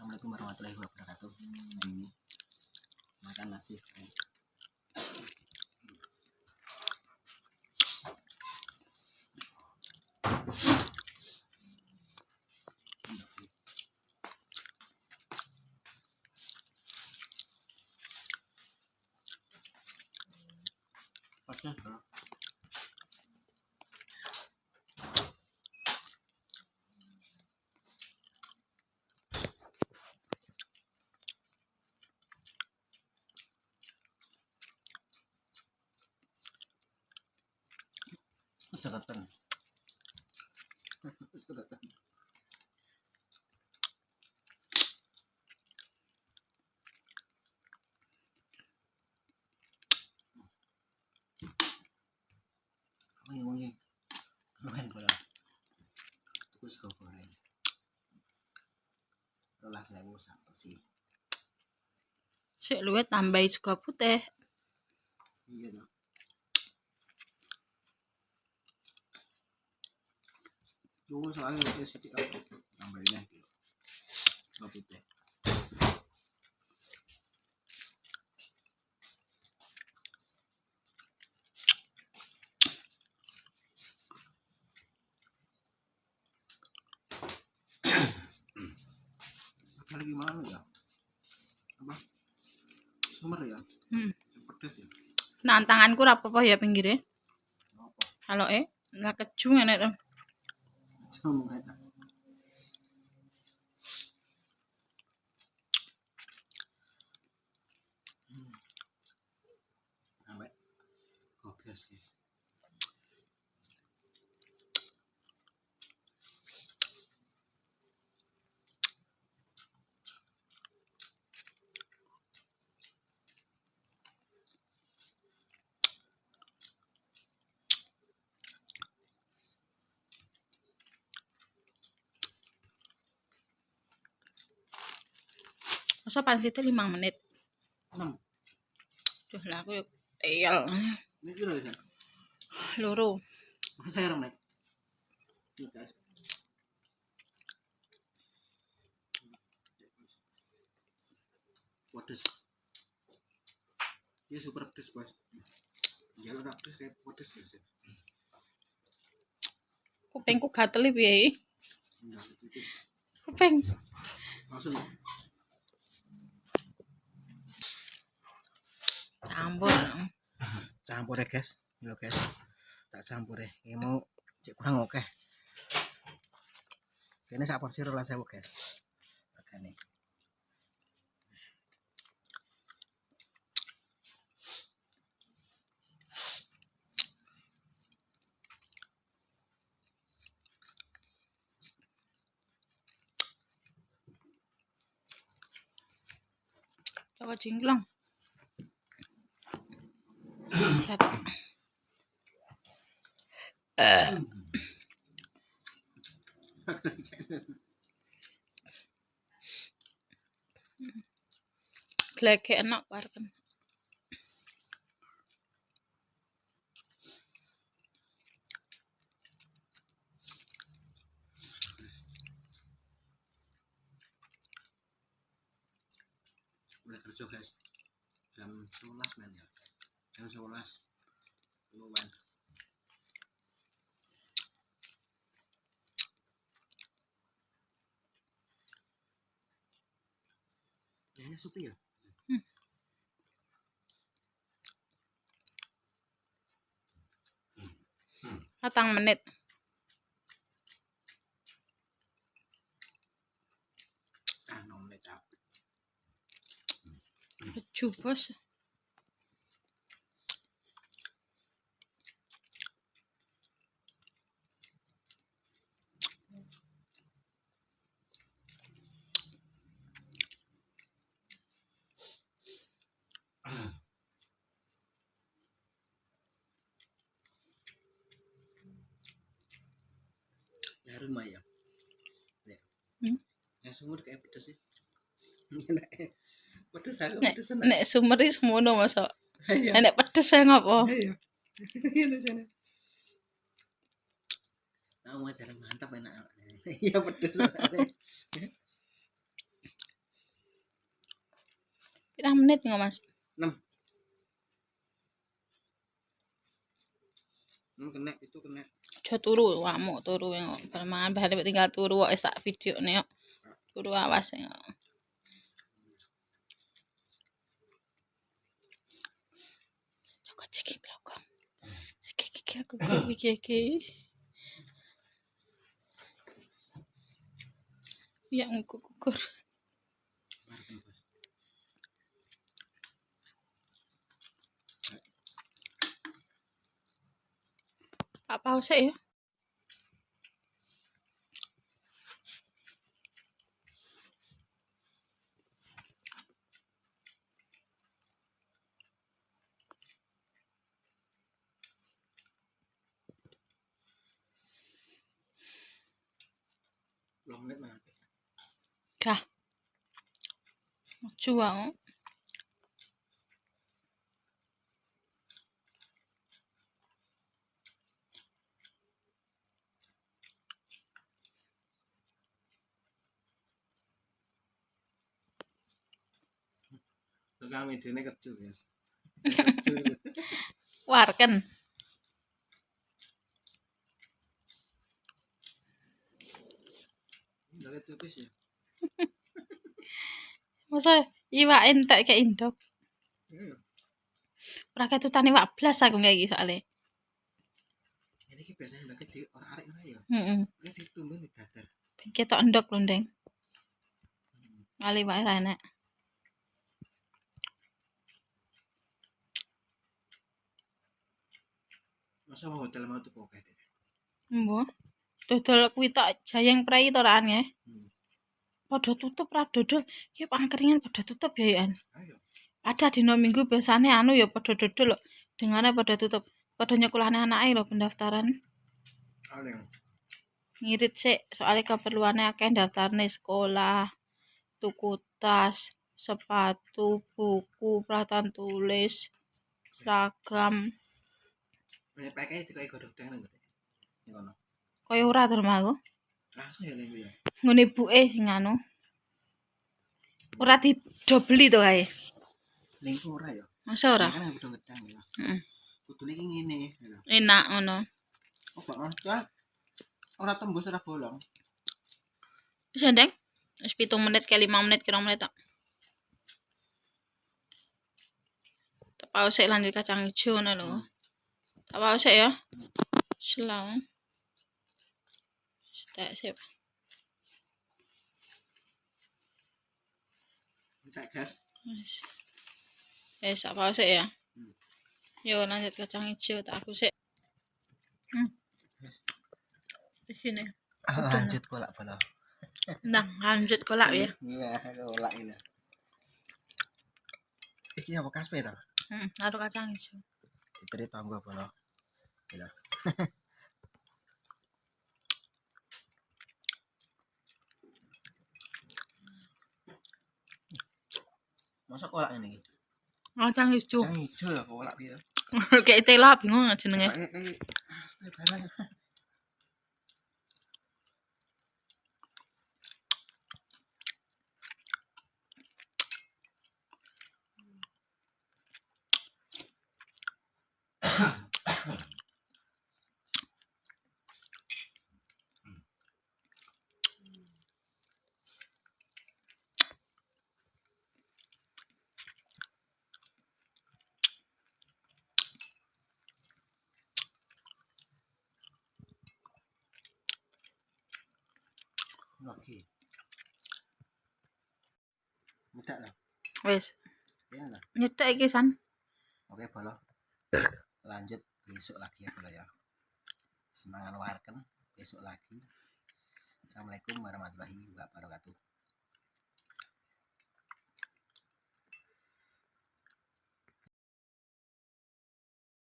Assalamualaikum warahmatullahi wabarakatuh. Makan nasi. Pasnya sedatan. Sedatan. Wangi-wangi. Lumayan pula. Terus kau goreng. Lelah saya bosan sih. Sik luwih tambahi sego putih. Iya dong. Tunggu soalnya udah sedikit tambahin lagi. Sego putih. Lagi gimana ya? Apa? Sumber ya? Pedes ya? Nah, tanganku ora apa-apa ya pinggire. Apa? Haloke nggak keju ngene to. Cuma enak. Sampai gobes guys. Masa pansite 5 menit. 6. Duh lah aku yo teyel. Ini piro ya? Loro. Masa saya ramai. Ini guys. Pedes. Dia super pedes guys. Jalan pedes kayak pedes guys. Kupingku gatel piye? Enggak pedes. Kuping. Langsung. Campur ya guys. Ini guys. Tak campur ya. Ini mau cek kurang oke. Ini sak porsi 12.000 guys. Regane. Coba jingklong. Gleke enak warken. Udah kerja guys. Jam 11 men ya. Jam 11. Lumayan. Ini sup ya? 4 menit. Ah, 6 menit capek. Keju bos. Ya rumah ya. Ya sumur kayak pedes sih. Pedes aku pedes enak. Nek sumeri semono masa. Iya. Nek pedes saya ngopo? Iya. Ini sana. Kamu ajaran mantap enak. Iya pedes. menit nggak Mas? 6. 6 itu kena. Aja turu, wamu turu yang permangan bahane tinggal turu kok sak video nih kok. Turu awas ya. Coba cekik lokom. Cekik aku iki. Ya ngukur. Apa usah ya? Belum menit mah. Kah. Juang. Kami dene kecil, guys. Kecil. Warken. Udah kecil pis ya. Masa iwak entek kayak indok. Iya. Ora ketutane iwak blas aku kayak iki soalé. Ini ki biasanya udah gede orang arek ora ya. Heeh. Ini ditumben di dadar. Ketok endok lho, Ndeng. Ali wae ra enek. Masa mau hotel mau tuh kok kayak. Mbah. Dodol kuwi tok Jayeng Prei to raan ya. Padha tutup ra dodol. Ki pangkringan padha tutup ya an. Ayo. Ada dino Minggu biasane anu ya padha dodol lho. Dengane padha tutup. Padha nyekolahne anake lho pendaftaran. Aleng. Ngirit sik soalnya keperluannya akeh daftarne sekolah, tuku tas, sepatu, buku, peralatan tulis, seragam. Ini pakai itu kayak godok dengan gitu. Ini kono. Kaya ora to aku. Langsung ya lengku ya. Ngene ibuke sing anu. Ora didobeli to kae. Lengku ora ya. Masa ora? Kan godok gedang ya. Heeh. Kudune iki ngene. Enak ngono. Oh, Pak Mas. Ora tembus ora bolong. Wis Ndeng. Wis 7 menit ke 5 menit kira menit tok. Tak pause lanjut kacang hijau ngono lho. Tak pause ya. Selang. Tak sip. Cek gas. Tak pause ya. Yo lanjut kacang hijau tak aku sik. Di sini. Lanjut kolak bola. Nah, lanjut kolak ya. Iya, kolak ini. Iki apa kaspe ta? Naruh kacang hijau. Diberi tangga bola. Gila. Masa kolak ini? Kacang hijau. Kacang hijau lah kolak piye. Kayak tela bingung jenenge. Kayak kaspe barang. Oke. Mudah lah. Wis. Ya lah. Nyetek iki san. Oke, bola. Lanjut besok lagi ya bola ya. Semangat warken besok lagi. Assalamualaikum warahmatullahi wabarakatuh.